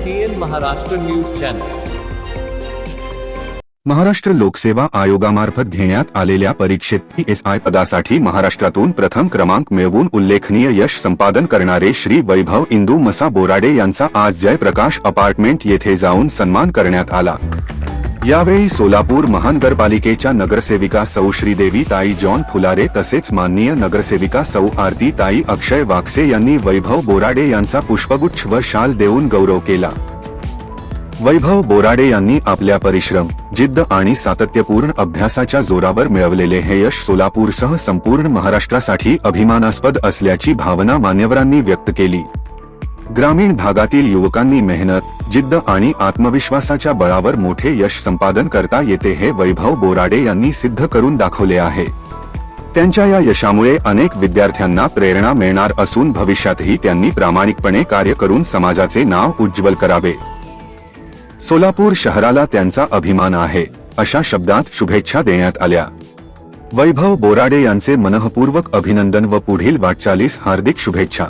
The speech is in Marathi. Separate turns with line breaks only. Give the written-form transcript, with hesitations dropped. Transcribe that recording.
TN Maharashtra news channel.
Maharashtra लोकसेवा आयोगामार्फत घेण्यात आलेल्या परीक्षेत PSI पदासाठी महाराष्ट्रातून प्रथम क्रमांक मिळवून उल्लेखनीय यश संपादन करणारे श्री वैभव इंदू मसा बोराडे यांचा आज जयप्रकाश अपार्टमेंट येथे जाऊन सन्मान करण्यात आला. यावेळी सोलापूर महानगरपालिकेच्या नगरसेविका सौ श्रीदेवी ताई जॉन फुलारे तसेच माननीय नगरसेविका सौ आरती ताई अक्षय वाकसे यांनी वैभव बोराडे यांचा पुष्पगुच्छ व शाल देऊन गौरव केला. वैभव बोराडे यांनी आपल्या परिश्रम, जिद्द आणि सातत्यपूर्ण अभ्यासाच्या जोरावर मिळवलेले हे यश सोलापूरसह संपूर्ण महाराष्ट्रासाठी अभिमानास्पद असल्याची भावना मान्यवरांनी व्यक्त केली. ग्रामीण भागातील युवकांनी मेहनत, जिद्द आणि आत्मविश्वासाच्या बळावर मोठे यश संपादन करता येते हे वैभव बोराडे यांनी सिद्ध करून दाखवले आहे. त्यांच्या या यशामुळे अनेक विद्यार्थ्यांना प्रेरणा मिळणार असून भविष्यातही त्यांनी प्रामाणिकपणे कार्य करून समाजाचे नाव उज्ज्वल करावे. सोलापूर शहराला त्यांचा अभिमान आहे, अशा शब्दात शुभेच्छा देण्यात आल्या. वैभव बोराडे यांचे मनःपूर्वक अभिनंदन व पुढील वाटचालीस हार्दिक शुभेच्छा.